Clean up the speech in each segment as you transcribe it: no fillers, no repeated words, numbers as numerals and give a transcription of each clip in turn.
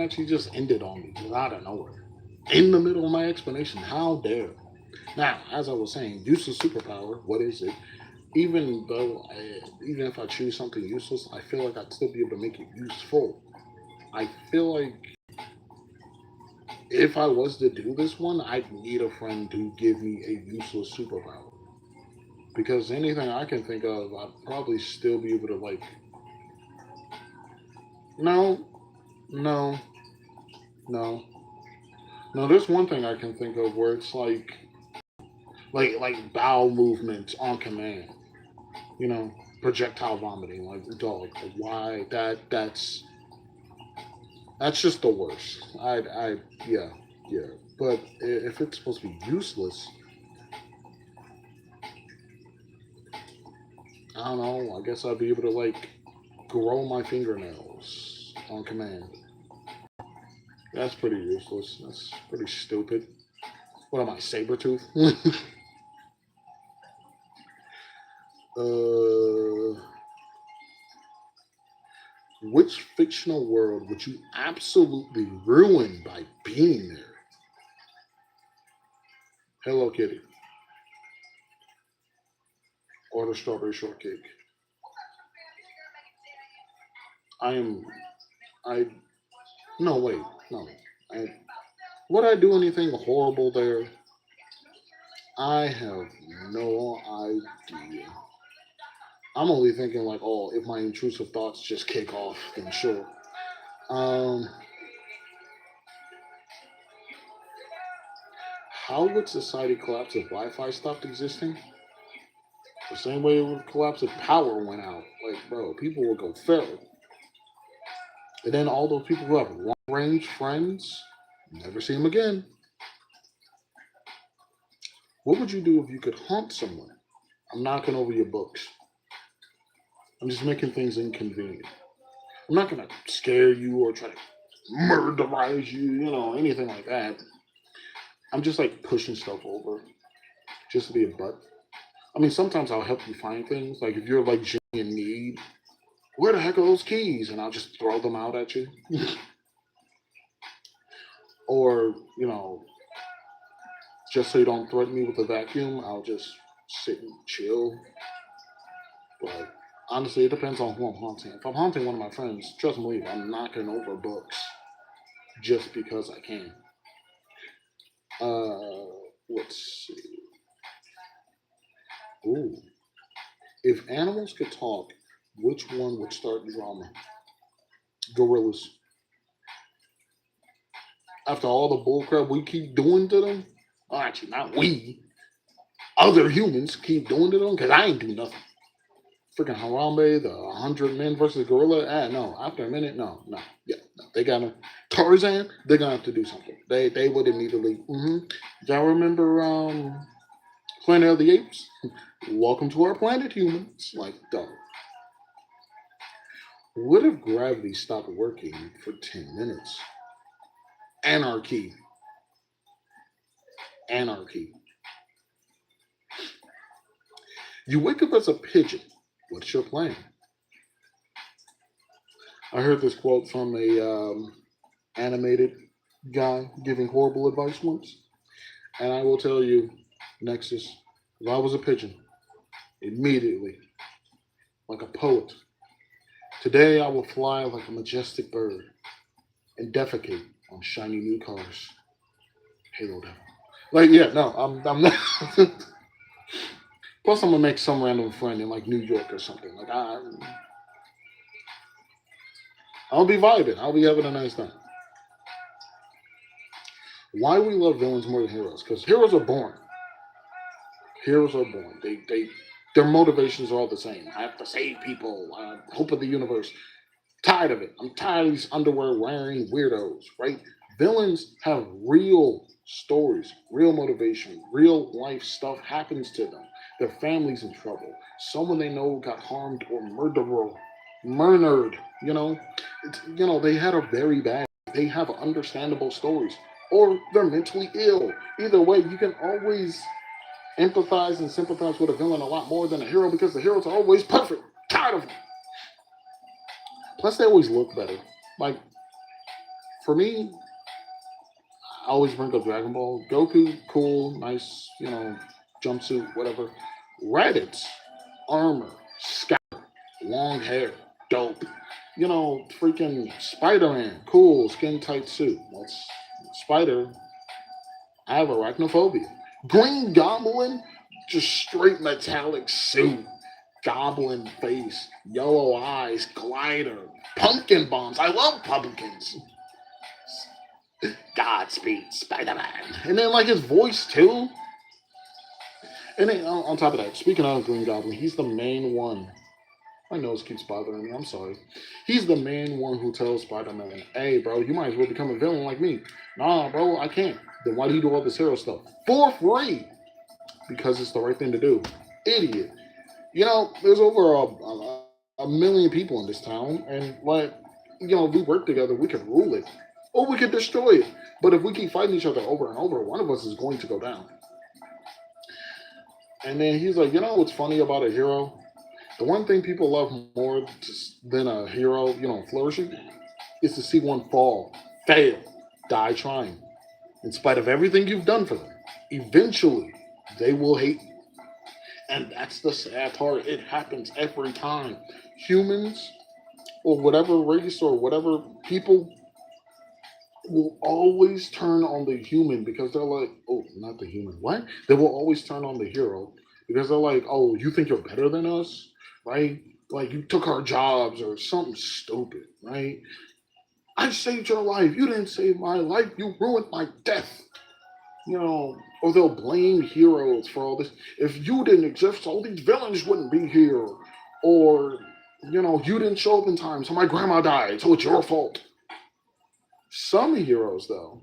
actually just ended on me out of nowhere. In the middle of my explanation. How dare. Now, as I was saying, useless superpower, what is it? Even if I choose something useless, I feel like I'd still be able to make it useful. I feel like if I was to do this one, I'd need a friend to give me a useless superpower. Because anything I can think of, I'd probably still be able to like. No, no, no, no. There's one thing I can think of where it's like bowel movements on command. You know, projectile vomiting, like dog. Like, why that's just the worst. Yeah, yeah. But if it's supposed to be useless, I don't know. I guess I'd be able to like grow my fingernails on command. That's pretty useless. That's pretty stupid. What am I, Sabretooth? uh, which fictional world would you absolutely ruin by being there? Hello Kitty or the Strawberry Shortcake? I am. I no wait no. I would I do anything horrible there? I have no idea. I'm only thinking like, oh, if my intrusive thoughts just kick off, then sure. Um, how would society collapse if Wi-Fi stopped existing? The same way it would collapse if power went out. Like, bro, people would go feral. And then all those people who have long-range friends, never see them again. What would you do if you could haunt someone? I'm knocking over your books. I'm just making things inconvenient. I'm not gonna scare you or try to murderize you, anything like that. I'm just like pushing stuff over just to be a butt. I mean, sometimes I'll help you find things. Like if you're like genuinely in need, where the heck are those keys? And I'll just throw them out at you. Or, just so you don't threaten me with a vacuum, I'll just sit and chill. But honestly, it depends on who I'm haunting. If I'm haunting one of my friends, trust me, believe, I'm knocking over books just because I can. Uh, let's see. Ooh. If animals could talk, which one would start drama? Gorillas. After all the bullcrap we keep doing to them, well, actually, not we, other humans keep doing to them, because I ain't do nothing. Freaking Harambe, the 100 men versus gorilla. No. After a minute, no, no. Yeah, no. They gotta, Tarzan, they're gonna have to do something. They would immediately, Y'all remember Planet of the Apes? Welcome to our planet, humans. Like, dog. What if gravity stopped working for 10 minutes? Anarchy. Anarchy. You wake up as a pigeon. What's your plan? I heard this quote from a animated guy giving horrible advice once, and I will tell you, Nexus, if I was a pigeon, immediately, like a poet, today I will fly like a majestic bird and defecate on shiny new cars. Halo Devil. Like, yeah, no, I'm not. Plus, I'm gonna make some random friend in like New York or something. Like, I'll be vibing. I'll be having a nice time. Why we love villains more than heroes? Because heroes are born. Heroes are born. Their motivations are all the same. I have to save people. Hope of the universe. Tired of it. I'm tired of these underwear wearing weirdos. Right? Villains have real stories, real motivation, real life stuff happens to them. Their family's in trouble. Someone they know got harmed or murdered. They had a very bad. They have understandable stories, or they're mentally ill. Either way, you can always empathize and sympathize with a villain a lot more than a hero because the heroes are always perfect. Tired of them. Plus, they always look better. Like, For me, I always bring up Dragon Ball. Goku, cool, nice, jumpsuit, whatever. Raditz, armor, long hair, dope. Freaking Spider Man, cool, skin tight suit. That's Spider. I have arachnophobia. Green Goblin, just straight metallic suit. Goblin face, yellow eyes, glider, pumpkin bombs. I love pumpkins. Godspeed, Spider Man. And then, like, his voice, too. And then, on top of that, speaking of Green Goblin, he's the main one. My nose keeps bothering me. I'm sorry. He's the main one who tells Spider-Man, "Hey, bro, you might as well become a villain like me." Nah, bro, I can't. Then why do you do all this hero stuff for free? Because it's the right thing to do. Idiot. There's over a million people in this town, and if we work together, we could rule it, or we could destroy it. But if we keep fighting each other over and over, one of us is going to go down. And then he's like, what's funny about a hero? The one thing people love more than a hero, flourishing, is to see one fall, fail, die trying. In spite of everything you've done for them, eventually they will hate you. And that's the sad part. It happens every time. Humans, or whatever race, or whatever people, will always turn on the human because they're like, oh, not the human. What? They will always turn on the hero because they're like, oh, you think you're better than us? Right? Like you took our jobs or something stupid, right? I saved your life. You didn't save my life. You ruined my death. Or they'll blame heroes for all this. If you didn't exist, all these villains wouldn't be here. Or, you didn't show up in time, so my grandma died, so it's your fault. Some heroes, though,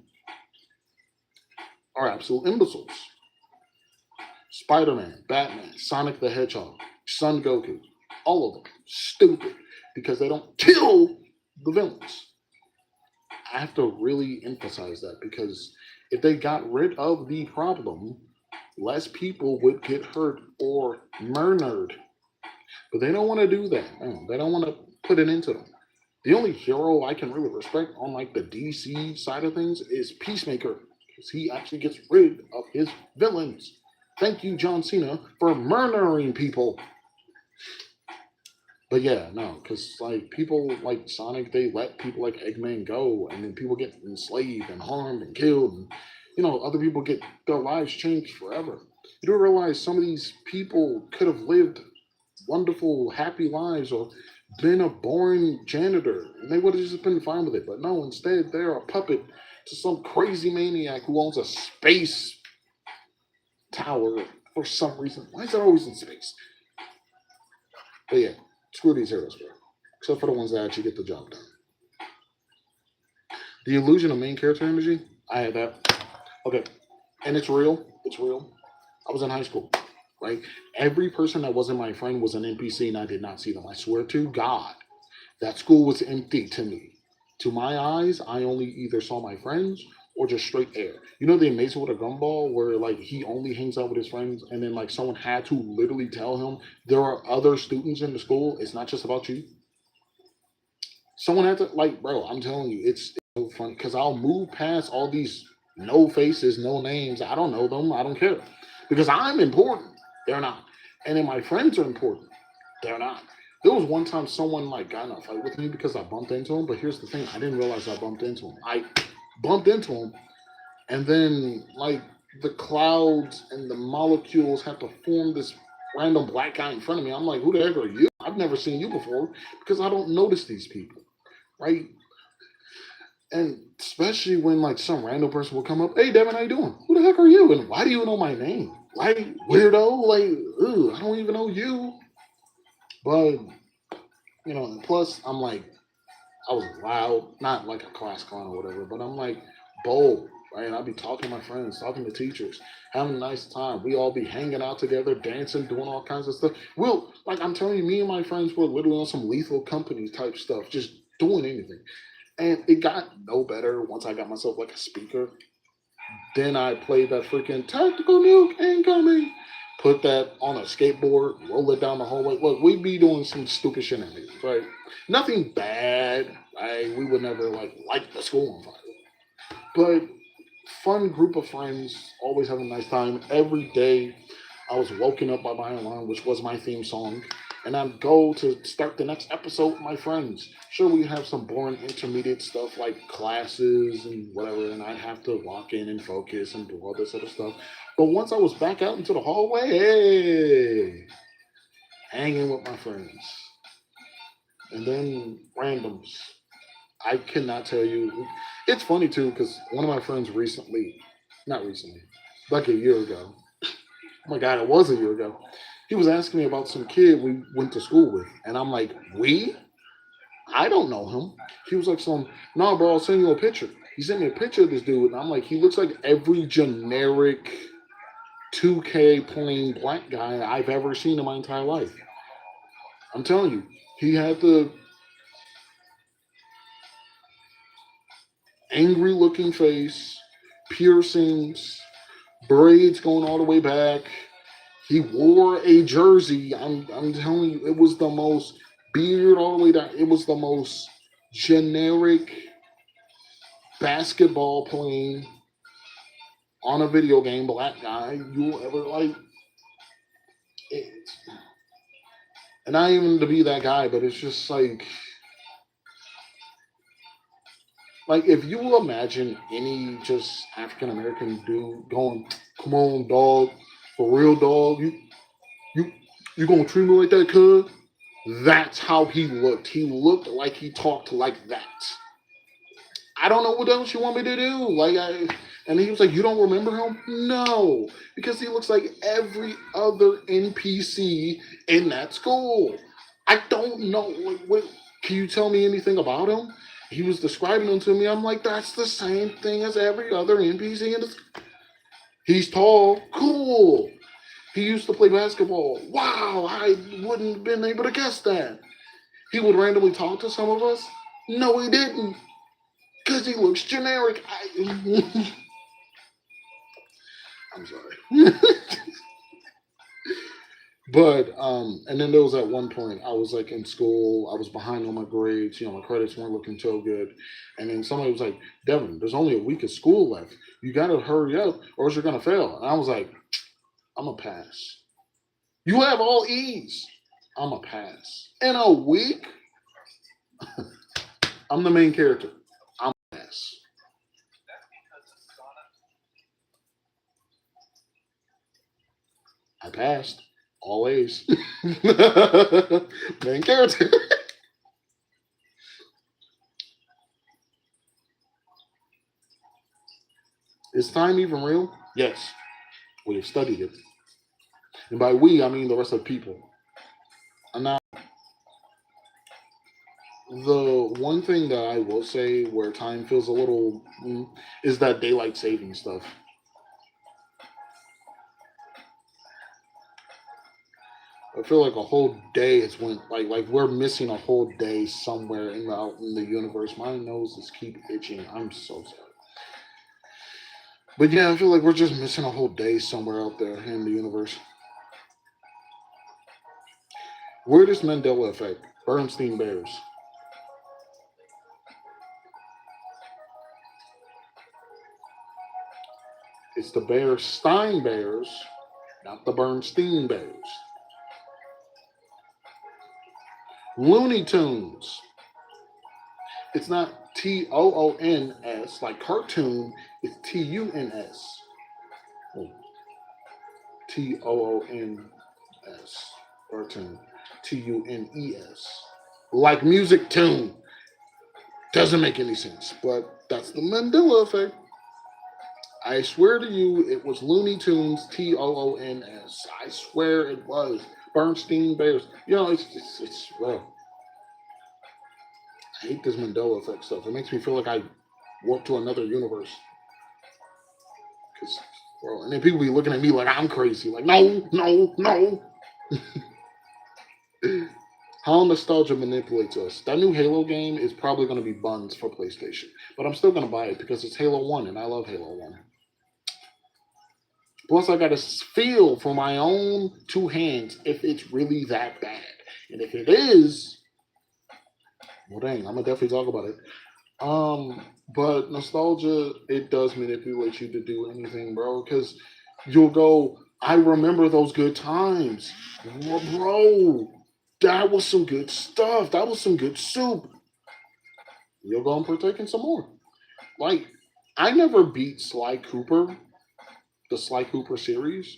are absolute imbeciles. Spider-Man, Batman, Sonic the Hedgehog, Son Goku, all of them, stupid because they don't kill the villains. I have to really emphasize that because if they got rid of the problem, less people would get hurt or murdered. But they don't want to do that. No, they don't want to put it into them. The only hero I can really respect on like the DC side of things is Peacemaker because he actually gets rid of his villains. Thank you, John Cena, for murdering people. But yeah, no, because like people like Sonic, they let people like Eggman go, and then people get enslaved and harmed and killed, and other people get their lives changed forever. You don't realize some of these people could have lived wonderful, happy lives, or been a boring janitor, and they would have just been fine with it. But no, instead they're a puppet to some crazy maniac who owns a space tower for some reason. Why is that always in space? But yeah, screw these heroes, bro. Except for the ones that actually get the job done. The illusion of main character energy, I had that. Okay, and it's real. It's real. I was in high school, right? Every person that wasn't my friend was an NPC, and I did not see them. I swear to God, that school was empty to me. To my eyes, I only either saw my friends or just straight air. The Amazing with a Gumball, where like he only hangs out with his friends, and then like someone had to literally tell him there are other students in the school. It's not just about you. Someone had to like, bro. I'm telling you, it's so funny because I'll move past all these no faces, no names. I don't know them. I don't care because I'm important. They're not, and then my friends are important. They're not. There was one time someone like got in a fight with me because I bumped into him. But here's the thing: I didn't realize I bumped into him. I bumped into him, and then like the clouds and the molecules have to form this random black guy in front of me. I'm like, who the heck are you? I've never seen you before because I don't notice these people, right? And especially when like some random person will come up, hey Devin, how you doing? Who the heck are you? And why do you know my name? Like weirdo, like I don't even know you. But and plus I'm like I was loud, not like a class clown or whatever, but I'm like bold, right? I'll be talking to my friends, talking to teachers, having a nice time. We all be hanging out together, dancing, doing all kinds of stuff. We'll like I'm telling you, me and my friends were literally on some Lethal Company type stuff, just doing anything. And it got no better once I got myself like a speaker. Then I played that freaking tactical nuke incoming. put that on a skateboard, roll it down the hallway. Look, we'd be doing some stupid shenanigans, right? Nothing bad. We would never light the school on fire, but fun group of friends, always having a nice time. Every day, I was woken up by my alarm, which was my theme song, and I'd go to start the next episode with my friends. Sure, we have some boring intermediate stuff like classes and whatever, and I'd have to lock in and focus and do all this other stuff. But once I was back out into the hallway, hey, hanging with my friends, and then randoms. I cannot tell you. It's funny too because one of my friends recently, not recently, like a year ago. Oh my God, it was a year ago. He was asking me about some kid we went to school with, and I'm like, we? I don't know him. He was like, some, no, bro, I'll send you a picture. He sent me a picture of this dude, and I'm like, he looks like every generic 2K playing black guy I've ever seen in my entire life. I'm telling you, he had the angry looking face, piercings, braids going all the way back. He wore a jersey. I'm telling you, it was the most beard all the way down. It was the most generic basketball playing on a video game black guy you'll ever it. And not even to be that guy, but it's just like if you imagine any just African American dude going, "Come on, dog, for real, dog, you you gonna treat me like that, cuz?" That's how he looked. He looked like he talked like that. I don't know what else you want me to do. And he was like, "You don't remember him?" No, because he looks like every other NPC in that school. I don't know. What, can you tell me anything about him? He was describing him to me. I'm like, that's the same thing as every other NPC in this. He's tall, cool. He used to play basketball. Wow, I wouldn't have been able to guess that. He would randomly talk to some of us. No, he didn't, because he looks generic. I'm sorry. But and then there was at one point I was like in school, I was behind on my grades, my credits weren't looking so good. And then somebody was like, "Devin, there's only a week of school left. You gotta hurry up or else you're gonna fail." And I was like, "I'm a pass. You have all E's. I'm a pass. In a week, I'm the main character. I'm a pass." I passed. All A's. Main character. Is time even real? Yes. We have studied it. And by we, I mean the rest of the people. And now, the one thing that I will say where time feels a little is that daylight saving stuff. I feel like a whole day has went like we're missing a whole day somewhere out in the universe. My nose is keep itching. I'm so sorry. But yeah, I feel like we're just missing a whole day somewhere out there in the universe. Weirdest Mandela effect. Bernstein Bears. It's the Bear Stein Bears, not the Bernstein Bears. Looney Tunes. It's not TOONS like cartoon. It's TUNS. Oh, TOONS. Cartoon. TUNES. Like music tune. Doesn't make any sense, but that's the Mandela effect. I swear to you, it was Looney Tunes, TOONS. I swear it was. Bernstein Bears. It's well, I hate this Mandela effect stuff. It makes me feel like I warped to another universe. Cause, bro, and then people be looking at me like I'm crazy. Like, no, no, no. How nostalgia manipulates us. That new Halo game is probably going to be buns for PlayStation, but I'm still going to buy it because it's Halo 1 and I love Halo 1. Plus, I got to feel for my own two hands if it's really that bad. And if it is, well, dang, I'm gonna definitely talk about it. But nostalgia, it does manipulate you to do anything, bro. Because you'll go, I remember those good times, bro. That was some good stuff. That was some good soup. You'll go and partake in some more. Like, I never beat Sly Cooper, the Sly Cooper series.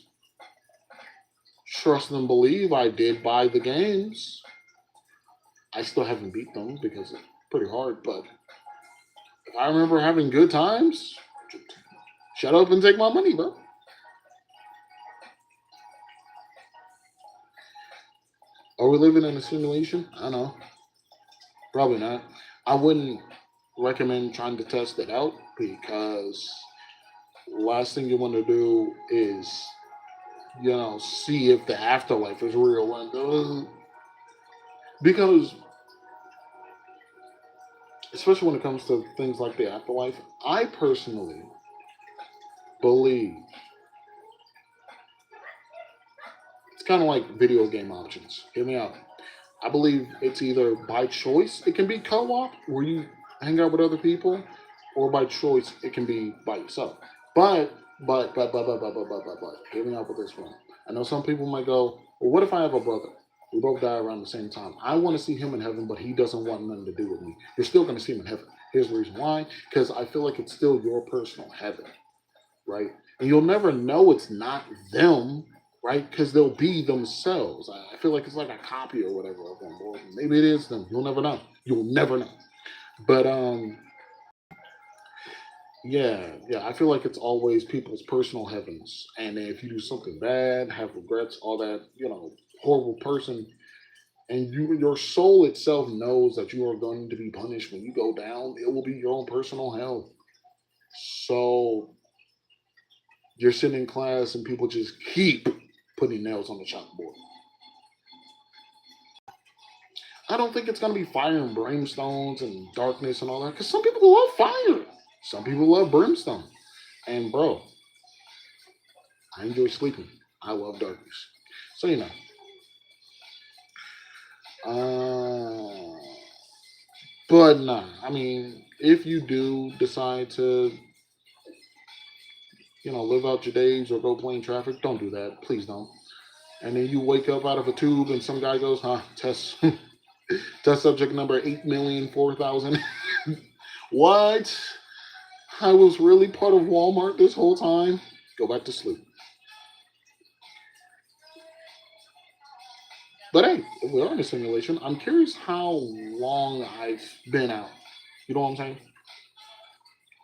Trust and believe I did buy the games. I still haven't beat them because it's pretty hard, but if I remember having good times, shut up and take my money, bro. Are we living in a simulation? I don't know. Probably not. I wouldn't recommend trying to test it out because last thing you want to do is, see if the afterlife is real. And because, especially when it comes to things like the afterlife, I personally believe it's kind of like video game options. Hear me out. I believe it's either by choice, it can be co op where you hang out with other people, or by choice, it can be by yourself. But, hear me out with this one. I know some people might go, well, what if I have a brother? We both die around the same time. I want to see him in heaven, but he doesn't want nothing to do with me. You're still going to see him in heaven. Here's the reason why. Because I feel like it's still your personal heaven, right? And you'll never know it's not them, right? Because they'll be themselves. I feel like it's like a copy or whatever of them, or maybe it is them. You'll never know. You'll never know. But yeah, I feel like it's always people's personal heavens, and if you do something bad, have regrets, all that, horrible person, and your soul itself knows that you are going to be punished when you go down, it will be your own personal hell. So you're sitting in class and people just keep putting nails on the chalkboard. I don't think it's gonna be fire and brimstones and darkness and all that. Because some people love fire, some people love brimstone. And bro, I enjoy sleeping. I love darkness. So uh, but nah. I mean, if you do decide to, live out your days or go play in traffic, don't do that. Please don't. And then you wake up out of a tube and some guy goes, "Huh, test test subject number 8,004,000." What? I was really part of Walmart this whole time. Go back to sleep. But hey, if we are in a simulation, I'm curious how long I've been out. You know what I'm saying?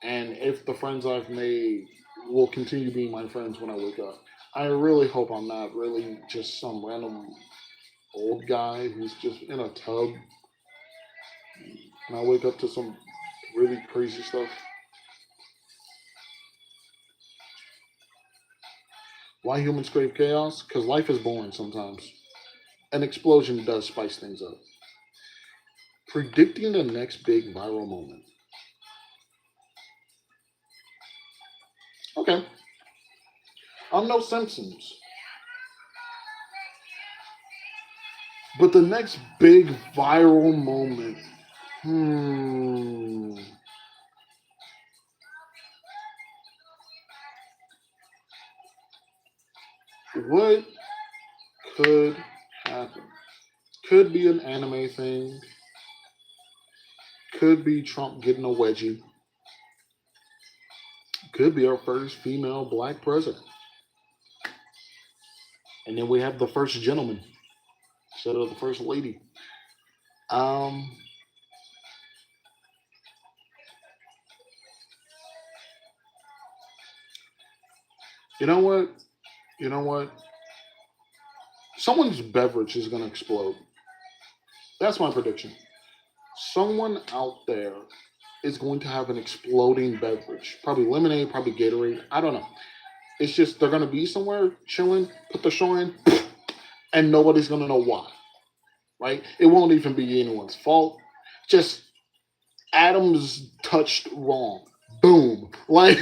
And if the friends I've made will continue being my friends when I wake up. I really hope I'm not really just some random old guy who's just in a tub and I wake up to some really crazy stuff. Why humans crave chaos? Because life is boring sometimes. An explosion does spice things up. Predicting the next big viral moment. Okay, I'm no Simpsons, but the next big viral moment. Hmm. What could happen? Could be an anime thing. Could be Trump getting a wedgie. Could be our first female black president. And then we have the first gentleman instead of the first lady. Um, you know what? You know what? Someone's beverage is going to explode. That's my prediction. Someone out there is going to have an exploding beverage. Probably lemonade, probably Gatorade. I don't know. It's just they're going to be somewhere chilling, put the show in, and nobody's going to know why. Right? It won't even be anyone's fault. Just atoms touched wrong. Boom. Like,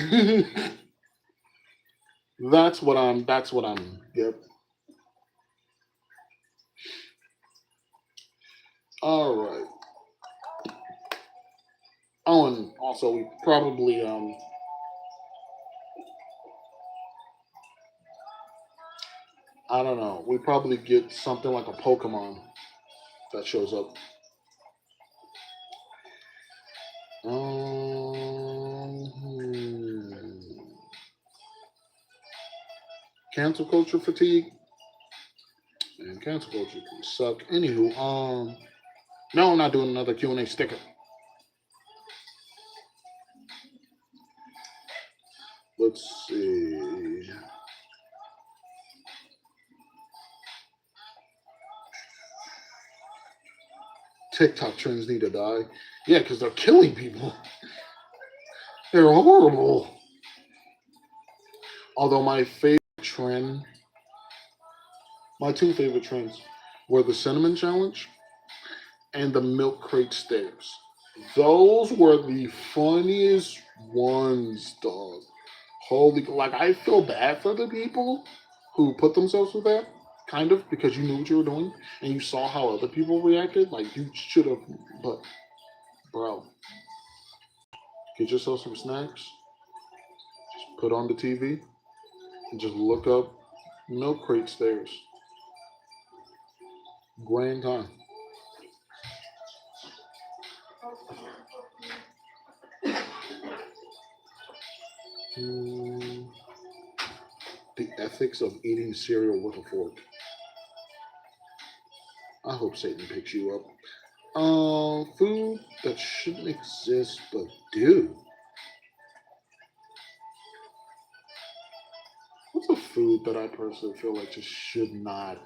That's what I'm. Yep. All right. Oh, and also we probably I don't know. We probably get something like a Pokemon that shows up. Hmm. Cancel culture fatigue and cancel culture can suck. Anywho, no, I'm not doing another Q&A sticker. Let's see. TikTok trends need to die. Yeah, because they're killing people. They're horrible. Although my two favorite trends were the cinnamon challenge and the milk crate stairs. Those were the funniest ones, dog. Holy, like I feel bad for the people who put themselves through that, kind of, because you knew what you were doing and you saw how other people reacted. Like you should have, but bro, get yourself some snacks, put on the TV, and just look up milk crate stairs. Grand time. Mm, the ethics of eating cereal with a fork. I hope Satan picks you up. Food that shouldn't exist but do. What's a food that I personally feel like just should not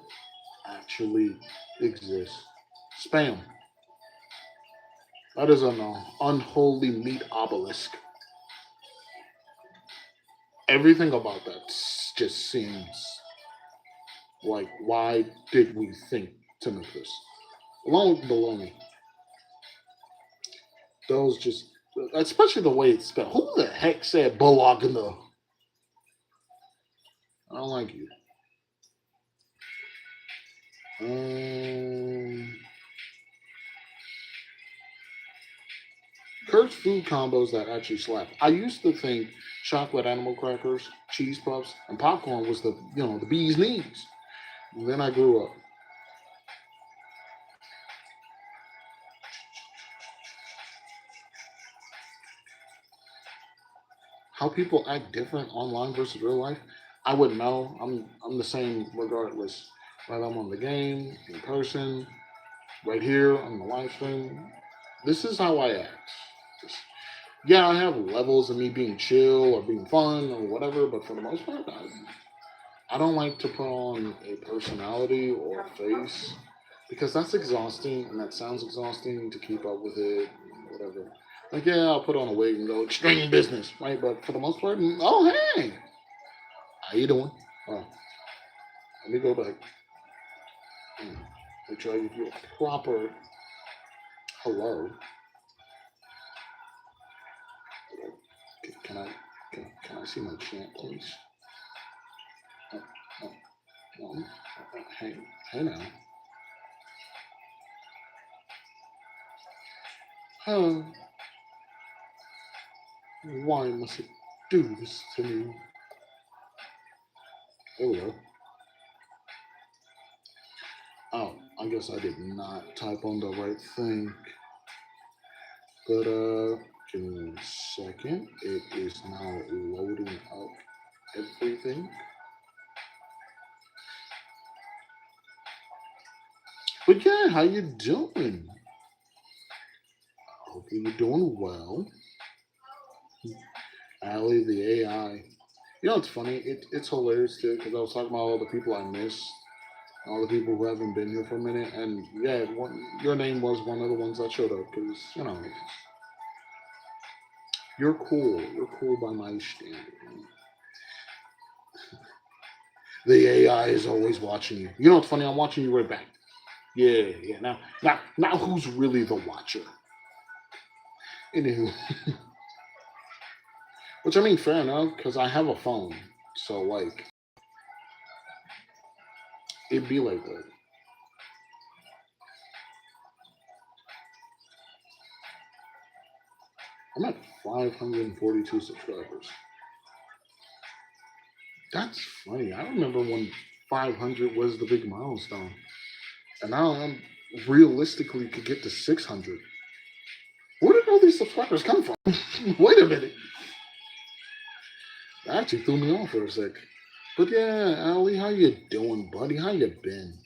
actually exist? Spam. That is an unholy meat obelisk. Everything about that just seems like, why did we think to make this? Along with bologna, those just, especially the way it's spelled. Who the heck said bologna? I don't like you. Um, Cursed food combos that actually slap. I used to think chocolate animal crackers, cheese puffs, and popcorn was the bee's knees. And then I grew up. How people act different online versus real life, I wouldn't know. I'm the same regardless. Whether I'm on the game, in person, right here on the live stream. This is how I act. Just, yeah, I have levels of me being chill or being fun or whatever, but for the most part, I don't like to put on a personality or a face because that's exhausting and that sounds exhausting to keep up with it, whatever. Like, yeah, I'll put on a wig and go extreme business, right? But for the most part, oh, hey, how you doing? Oh, let me go back and make sure I give you a proper hello. Can I can I see my chant, please? Oh, oh, no. Hey, hey now. Oh, why must it do this to me? There we go. Oh, I guess I did not type on the right thing. But give me a second. It is now loading up everything. But yeah, how you doing? Hopefully you're doing well. Allie, the AI. You know what's funny? It's hilarious too because I was talking about all the people I missed, all the people who haven't been here for a minute, and yeah, your name was one of the ones that showed up because you're cool. You're cool by my standard. The AI is always watching you. You know what's funny? I'm watching you right back. Yeah, yeah. Now, who's really the watcher? Anywho, which I mean, fair enough, because I have a phone, So like it'd be like that. I'm at 542 subscribers. That's funny. I remember when 500 was the big milestone, and now I'm realistically could get to 600. Where did all these subscribers come from? Wait a minute. That actually threw me off for a sec. But yeah, Ali, how you doing, buddy? How you been?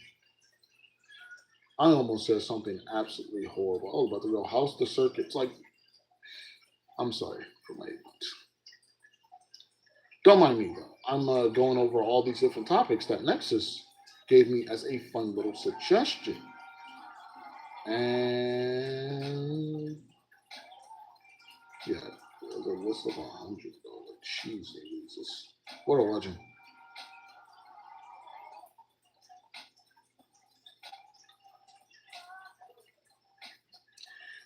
I almost said something absolutely horrible. I was about to go house the circuits. Like, I'm sorry for my ignorance. Don't mind me though. I'm going over all these different topics that Nexus gave me as a fun little suggestion. And yeah, there's a list of 100 though. Like, jeez, Jesus. What a legend.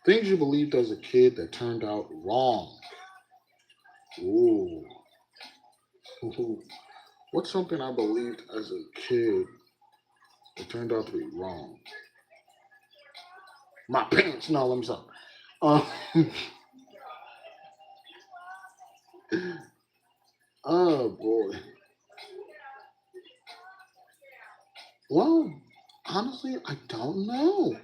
Things you believed as a kid that turned out wrong. Ooh. What's something I believed as a kid that turned out to be wrong? My parents. No, let me stop. Um, oh boy. Well, honestly, I don't know.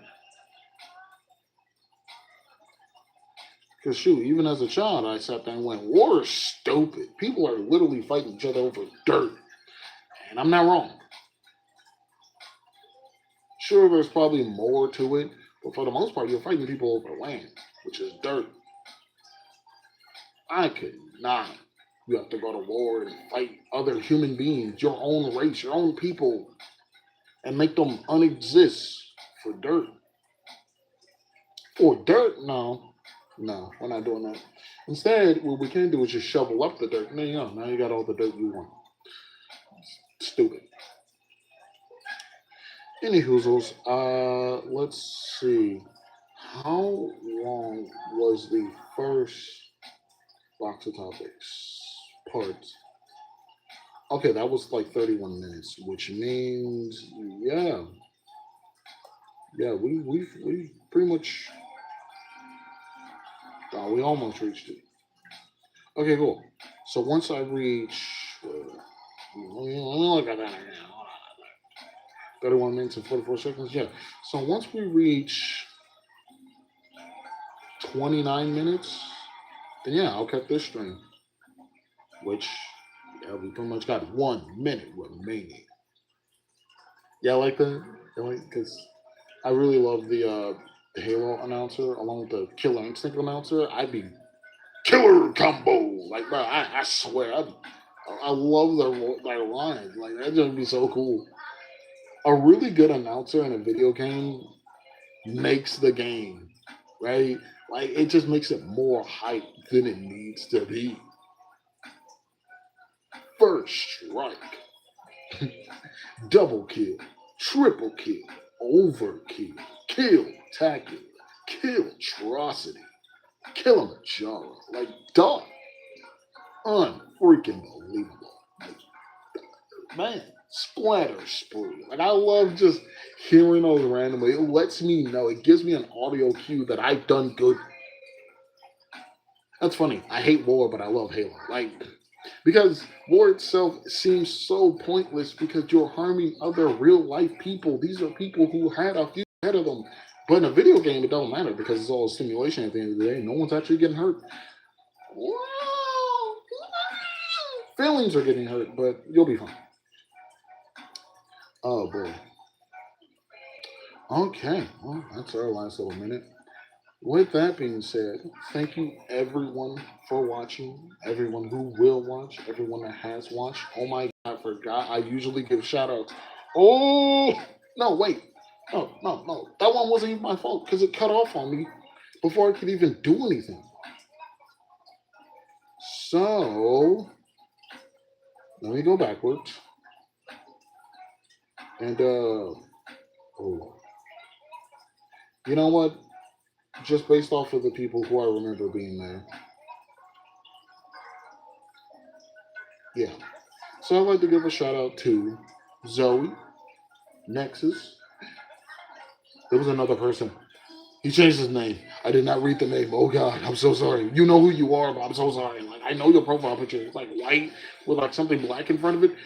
Because shoot, even as a child, I sat there and went, "War is stupid. People are literally fighting each other over dirt," and I'm not wrong. Sure, there's probably more to it, but for the most part, you're fighting people over land, which is dirt. I could not. You have to go to war and fight other human beings, your own race, your own people, and make them unexist for dirt. For dirt? No. No, we're not doing that. Instead, what we can do is just shovel up the dirt. And there you go. Now you got all the dirt you want. Stupid. Any hoozles, let's see. How long was the first box of topics part? Okay, that was like 31 minutes, which means yeah, we pretty much we almost reached it. Okay, cool. So once I reach, let me look at that again. 31 minutes and 44 seconds. Yeah. So once we reach 29 minutes, then yeah, I'll cut this stream. Which yeah, we pretty much got 1 minute remaining. Yeah, I like that. Because I really love the Halo announcer along with the Killer Instinct announcer. I'd be killer combo. Like, bro, I swear, I love their lines. Like, that just be so cool. A really good announcer in a video game makes the game, right? Like, it just makes it more hype than it needs to be. First strike, double kill, triple kill, overkill, kill, tackle, kill, atrocity, Kilimanjaro. Like, dog, unfreaking believable. Like, man, splatter spree. Like, I love just hearing those randomly. It lets me know. It gives me an audio cue that I've done good. That's funny. I hate war, but I love Halo. Like, because war itself seems so pointless because you're harming other real life people. These are people who had a few ahead of them. But in a video game, it don't matter because it's all a simulation at the end of the day. No one's actually getting hurt. Feelings are getting hurt, but you'll be fine. Oh boy. Okay, well, that's our last little minute. With that being said, thank you everyone for watching, everyone who will watch, everyone that has watched. Oh my God, I forgot. I usually give shout outs. Oh, no, wait. No. That one wasn't even my fault because it cut off on me before I could even do anything. So, let me go backwards. And, oh, you know what? Just based off of the people who I remember being there. Yeah. So I'd like to give a shout out to Zoe, Nexus. There was another person. He changed his name. I did not read the name. Oh God, I'm so sorry. You know who you are, but I'm so sorry. Like I know your profile picture. It's like white with like something black in front of it.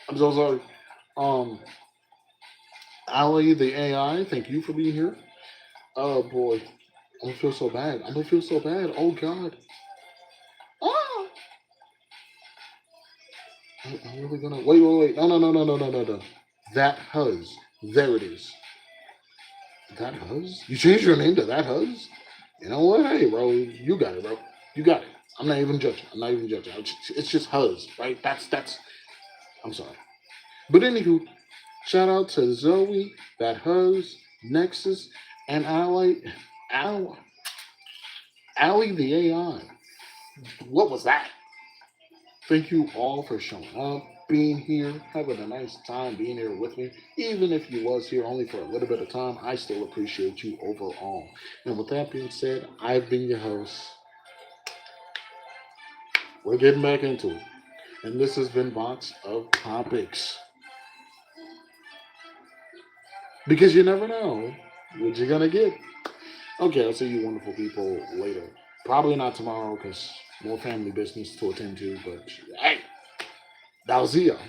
I'm so sorry. Um, Ali the AI, thank you for being here. Oh boy, I'm gonna feel so bad. I'm gonna feel so bad. Oh God. Ah! I'm really gonna wait. No. That Huz. There it is. That Huz? You changed your name to That Huz? You know what? Hey, bro, you got it, bro. You got it. I'm not even judging. It's just Huz, right? That's. I'm sorry. But anywho, shout out to Zoe, That Huz, Nexus, and Al, Ali the AI. What was that? Thank you all for showing up, being here, having a nice time being here with me. Even if you was here only for a little bit of time, I still appreciate you overall. And with that being said, I've been your host. We're getting back into it. And this has been Box of Topics. Because you never know what you're going to get. Okay, I'll see you wonderful people later. Probably not tomorrow because more family business to attend to, but hey, that'll see y'all.